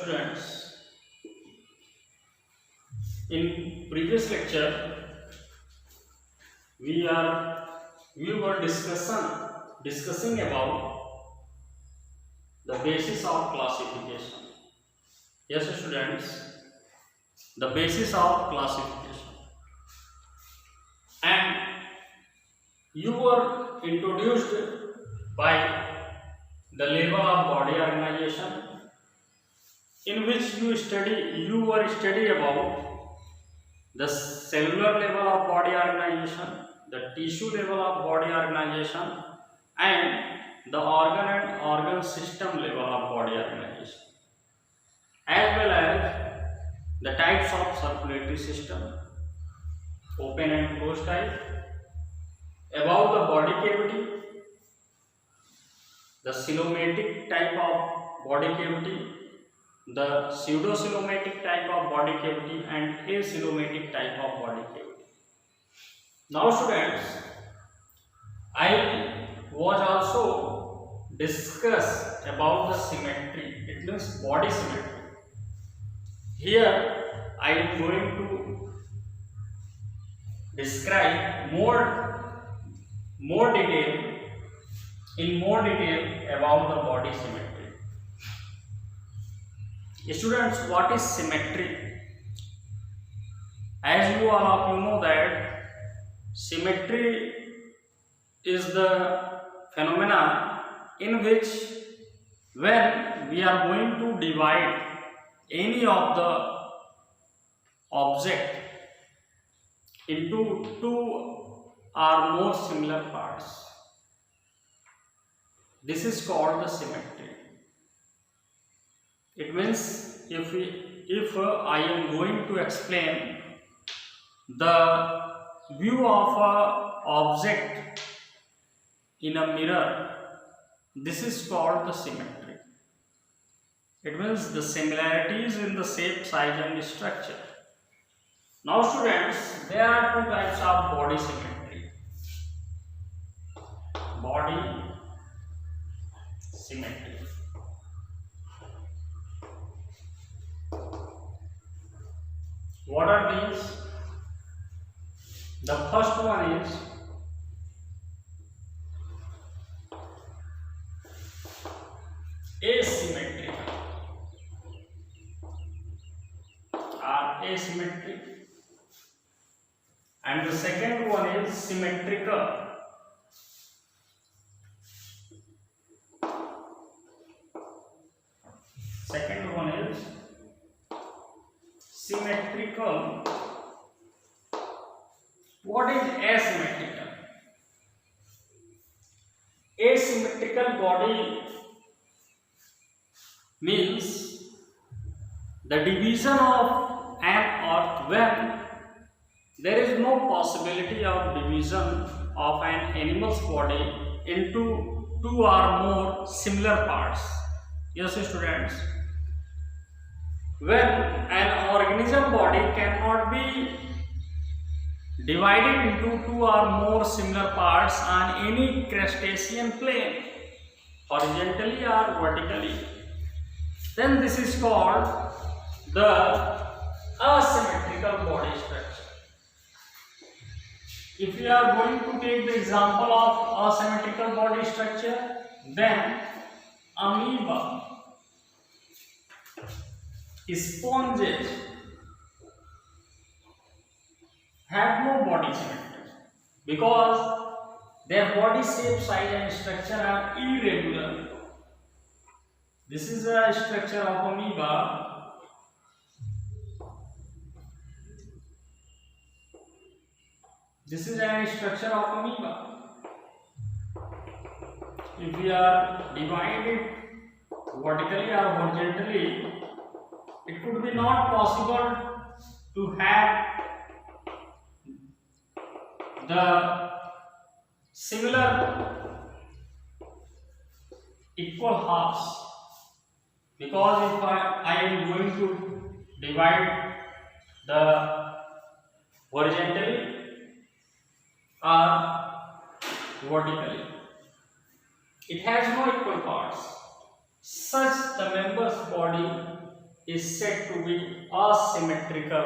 students, in previous lecture we were discussing about the basis of classification. Yes, students, the basis of classification, and you were introduced by the level of body organization, in which you were study about the cellular level of body organization, the tissue level of body organization, and the organ and organ system level of body organization, as well as the types of circulatory system, open and closed type, about the body cavity, the coelomatic type of body cavity, the pseudocoelomatic type of body cavity, and acoelomatic type of body cavity. Now students, I was also discuss about the symmetry. It means body symmetry. Here I am going to describe more detail about the body symmetry. Students, what is symmetry? As you all of you know that symmetry is the phenomena in which when we are going to divide any of the object into two or more similar parts, this is called the symmetry. It means if I am going to explain the view of a object in a mirror, this is called the symmetry. It means the similarities in the shape, size and structure. Now students, there are two types of body symmetry. Body symmetry. What are these? The first one is asymmetrical or asymmetric, and the second one is symmetrical. Second one is symmetrical. What is asymmetrical? Asymmetrical body means the division of an earth when there is no possibility of division of an animal's body into two or more similar parts. Yes, students, when an organism body cannot be divided into two or more similar parts on any crustacean plane, horizontally or vertically, then this is called the asymmetrical body structure. If we are going to take the example of asymmetrical body structure, then amoeba, sponges have no body symmetry because their body shape, size and structure are irregular. This is a structure of amoeba. This is a structure of amoeba. If we are divided vertically or horizontally, it could be not possible to have the similar equal halves, because if I am going to divide the horizontally or vertically, it has no equal parts. Such the member's body is said to be asymmetrical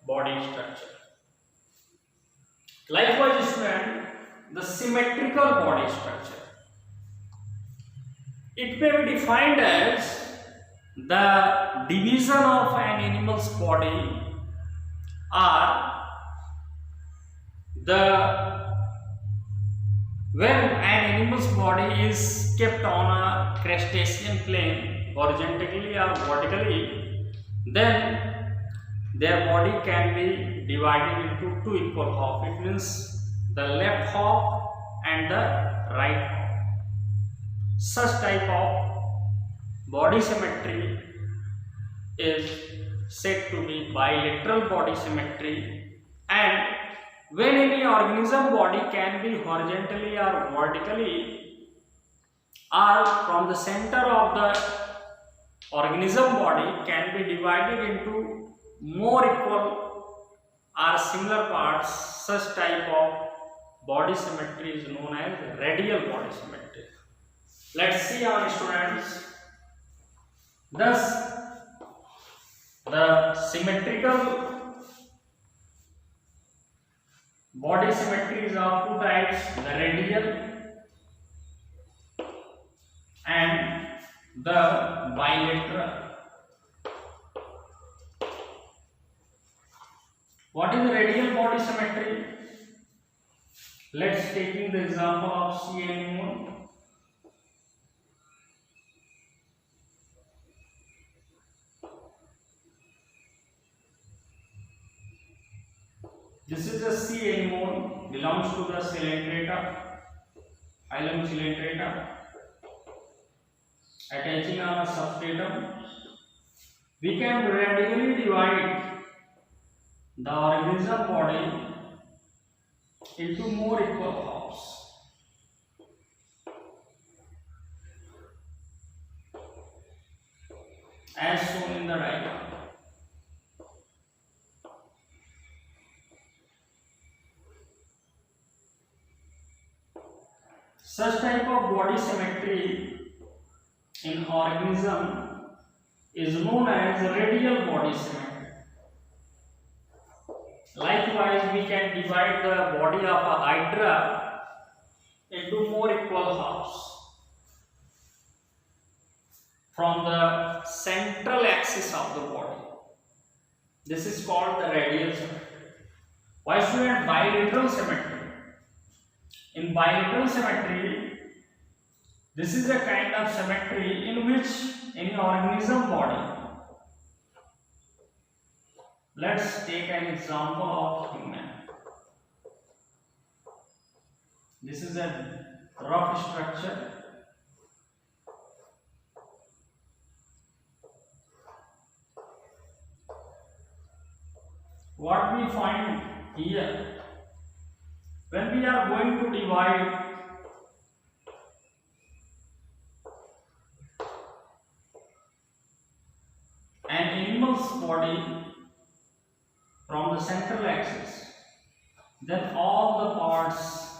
body structure. Likewise, student, the symmetrical body structure, it may be defined as the division of an animal's body or when an animal's body is kept on a crustacean plane horizontally or vertically, then their body can be divided into two equal halves. It means the left half and the right half. Such type of body symmetry is said to be bilateral body symmetry, and when any organism body can be horizontally or vertically, or from the center of the organism body can be divided into more equal or similar parts, such type of body symmetry is known as radial body symmetry. Let's see our students. Thus, the symmetrical body symmetry is of two types, the radial and the bilateral. What is radial body symmetry? Let's take the example of sea anemone. This is a sea anemone, belongs to the Coelenterata, phylum Coelenterata, attaching on a substratum. We can radially divide the organism body into more equal halves. As shown in the diagram. Such type of body symmetry in organism is known as radial body symmetry. Likewise, we can divide the body of a hydra into more equal halves from the central axis of the body. This is called the radial symmetry. Why student? Bilateral symmetry. In bilateral symmetry, this is a kind of symmetry in which any organism body, let's take an example of human. This is a rough structure. What we find here, when we are going to divide an animal's body from the central axis, then all the parts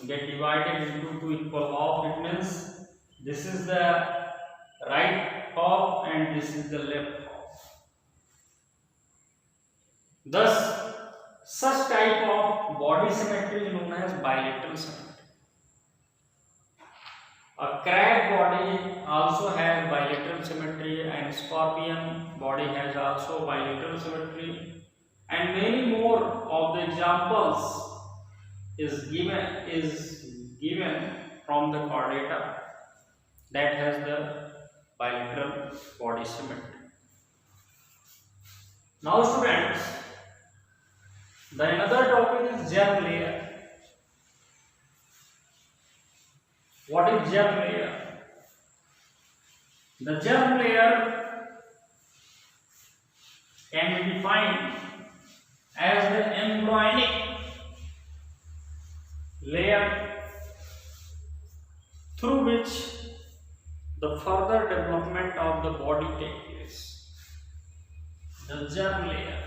get divided into two equal halves. It means this is the right half and this is the left half. Thus, such type of body symmetry is known as bilateral symmetry. A crab body also has bilateral symmetry, and scorpion body has also bilateral symmetry, and many more of the examples is given from the chordata that has the bilateral body symmetry. Now students, the another topic is germ layer. What is germ layer? The germ layer can be defined as the embryonic layer through which the further development of the body takes place. The germ layer.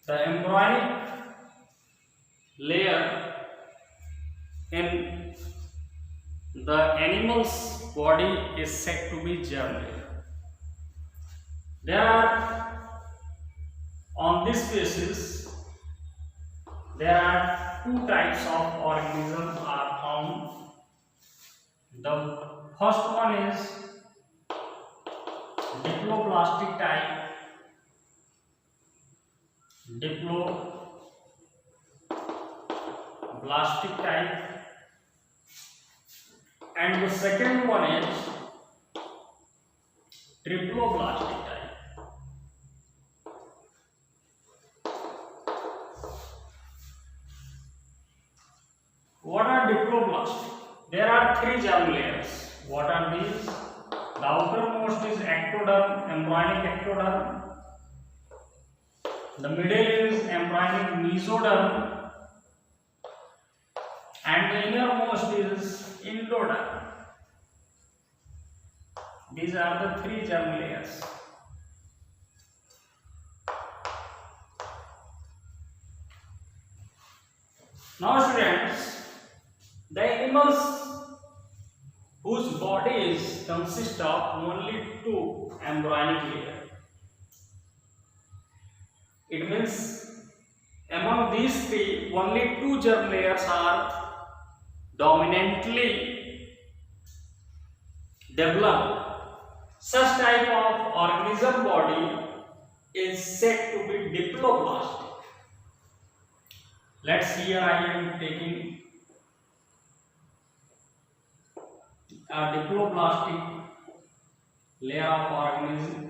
The embryonic layer in the animal's body is said to be germ layer. There are, on this basis, there are two types of organisms are found. The first one is diploblastic type, and the second one is triploblastic type. What are diploblastic? There are three germ layers. What are these? The outermost is ectoderm, embryonic ectoderm. The middle is embryonic mesoderm, and the innermost is endoderm. These are the three germ layers. Now students, the animals whose bodies consist of only two embryonic layers. It means among these three, only two germ layers are dominantly developed. Such type of organism body is said to be diploblastic. Let's here I am taking a diploblastic layer of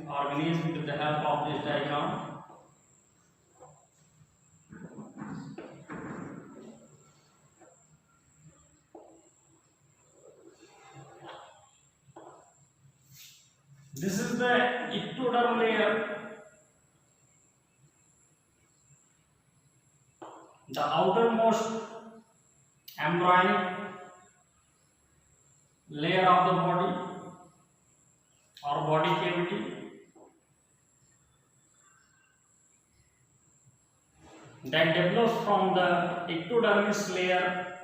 organism with the help of this diagram. This is the ectoderm layer. The outermost embryonic layer of the body or body cavity that develops from the ectodermis layer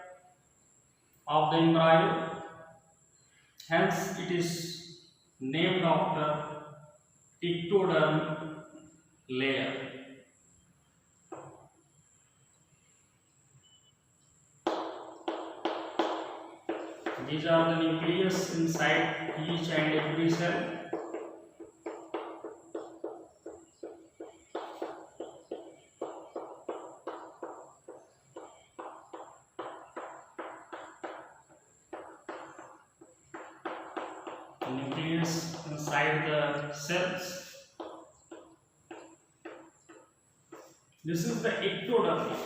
of the embryo. Hence, it is named after ectoderm layer. These are the nucleus inside each and every cell. The nucleus inside the cells. This is the ectoderm.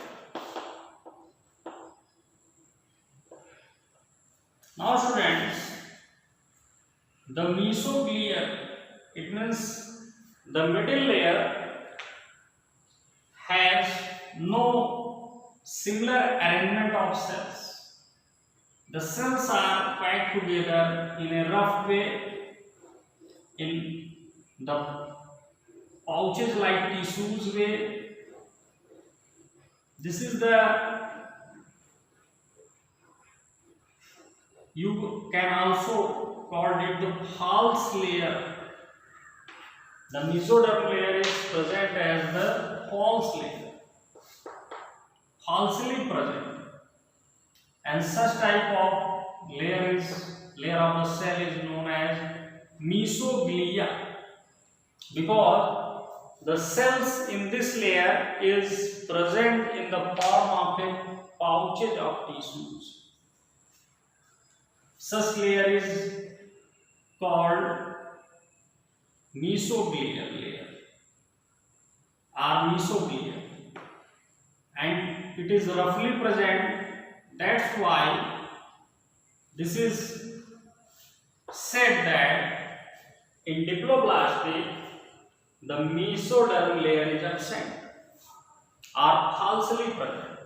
Now students, the mesoglia, it means the middle layer has no similar arrangement of cells. The cells are packed together in a rough way in the pouches like tissues way. This is the, you can also call it the false layer. The mesoderm layer is present as the false layer, falsely present, and such type of layer of the cell is known as mesoglia, because the cells in this layer is present in the form of a pouches of tissues. Such layer is called mesoglial layer or mesoglia, and it is roughly present. That's why this is said that in diploblastic the mesoderm layer is absent or falsely present,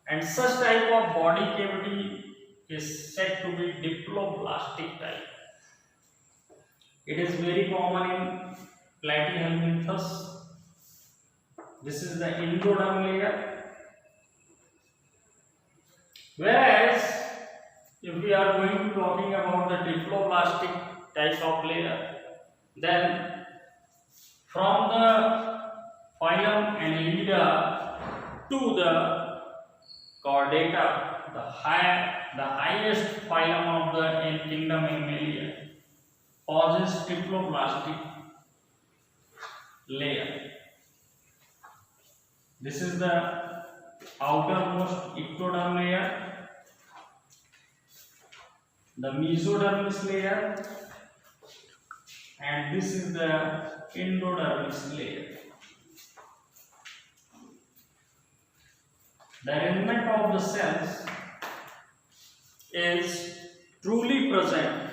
and such type of body cavity is said to be diploblastic type. It is very common in Platyhelminthes. This is the endoderm layer. Whereas if we we are going to talking about the triploblastic type of layer, then from the phylum Annelida to the Chordata, the highest phylum of the kingdom Animalia, possesses triploblastic layer. This is the outermost ectoderm layer, the mesodermis layer, and this is the endodermis layer. The arrangement of the cells is truly present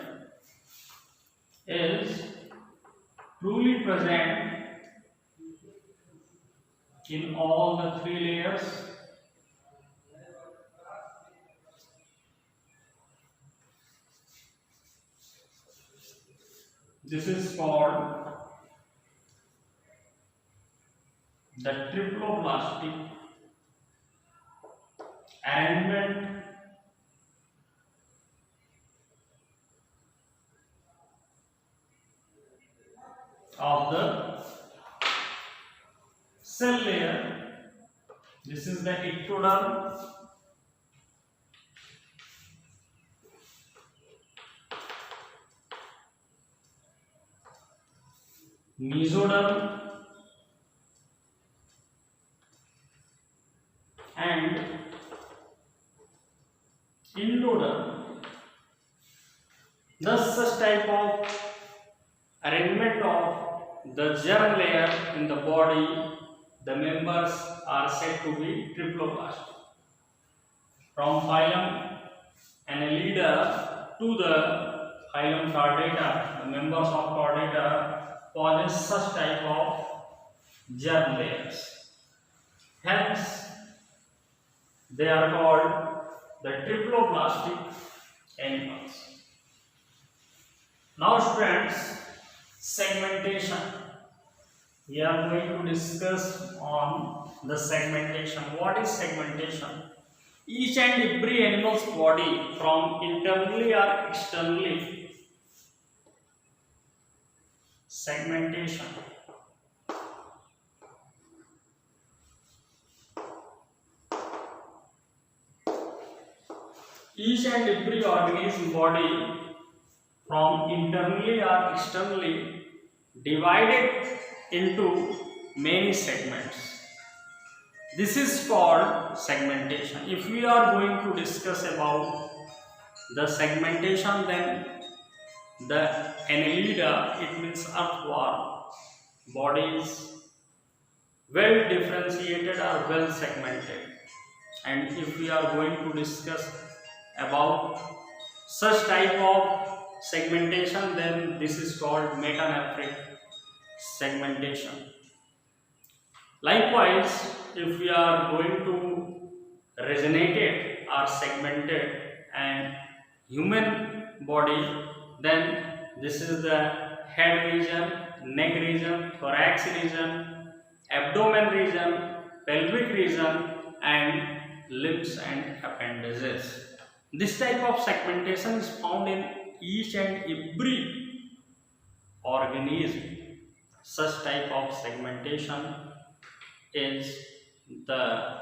in all the three layers. This is called the triploblastic arrangement of the cell layer. This is the ectoderm, mesoderm, and endoderm. Thus, such type of arrangement of the germ layer in the body, the members are said to be triploblastic. From phylum Annelida to the phylum Chordata, the members of Chordata possess such type of germ layers. Hence, they are called the triploblastic animals. Now, students, segmentation. We are going to discuss on the segmentation. What is segmentation? Each and every animal's body, from internally or externally. Segmentation. Each and every organism body, from internally or externally, divided into many segments. This is called segmentation. If we are going to discuss about the segmentation, then the Annelida, it means earthworm, body is well differentiated or well segmented. And if we are going to discuss about such type of segmentation, then this is called metanephric segmentation. Likewise, if we are going to regenerated or segmented and human body, then this is the head region, neck region, thorax region, abdomen region, pelvic region, and limbs and appendages. This type of segmentation is found in each and every organism. Such type of segmentation is the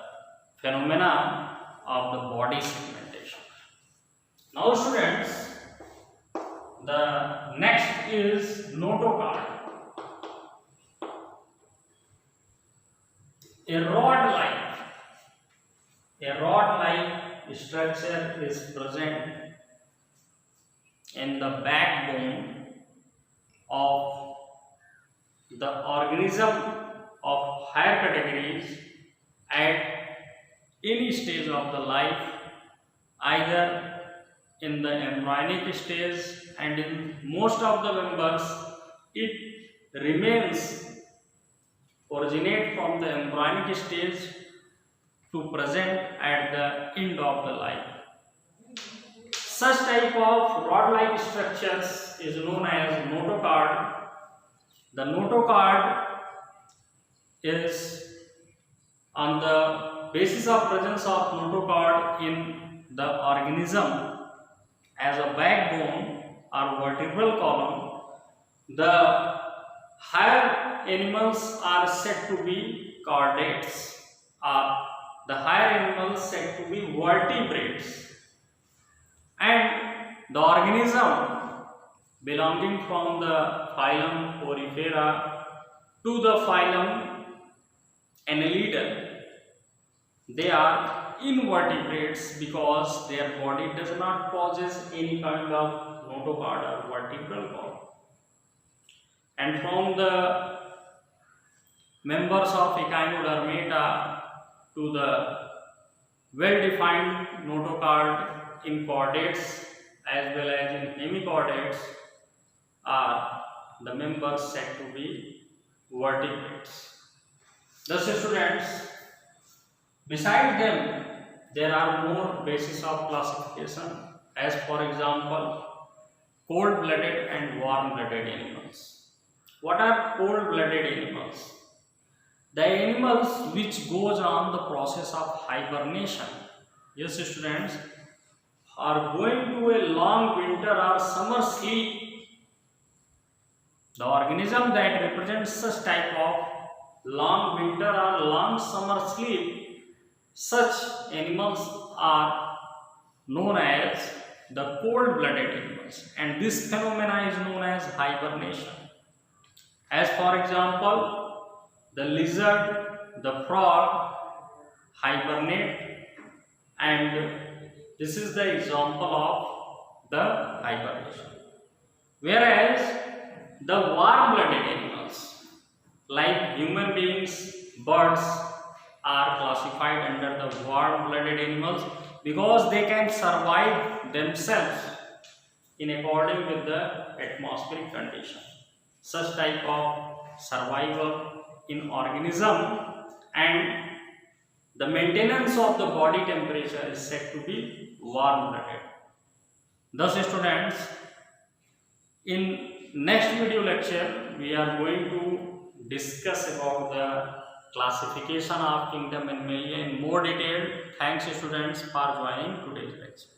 phenomena of the body segmentation. Now, students, the next is notochord. A rod-like structure is present in the backbone of the organism of higher categories at any stage of the life, either in the embryonic stage, and in most of the members it remains originate from the embryonic stage to present at the end of the life. Such type of rod-like structures is known as notochord. The notochord is on the basis of presence of notochord in the organism, as a backbone or vertebral column, the higher animals are said to be chordates, or the higher animals said to be vertebrates, and the organism belonging from the phylum Porifera to the phylum Annelida, they are invertebrates because their body does not possess any kind of notochord or vertebral column. And from the members of Echinodermata to the well-defined notochord in chordates as well as in hemichordates are the members said to be vertebrates. Thus, students, beside them, there are more bases of classification, as for example, cold-blooded and warm-blooded animals. What are cold-blooded animals? The animals which goes on the process of hibernation. Yes, students, are going to a long winter or summer sleep. The organism that represents such type of long winter or long summer sleep, such animals are known as the cold-blooded animals, and this phenomena is known as hibernation. As for example, the lizard, the frog hibernate, and this is the example of the hibernation. Whereas the warm-blooded animals like human beings, birds are classified under the warm-blooded animals because they can survive themselves in according with the atmospheric condition. Such type of survival in organism and the maintenance of the body temperature is said to be warm-blooded. Thus, students, in next video lecture we are going to discuss about the classification of kingdom Animalia in more detail. Thanks, students, for joining today's lecture.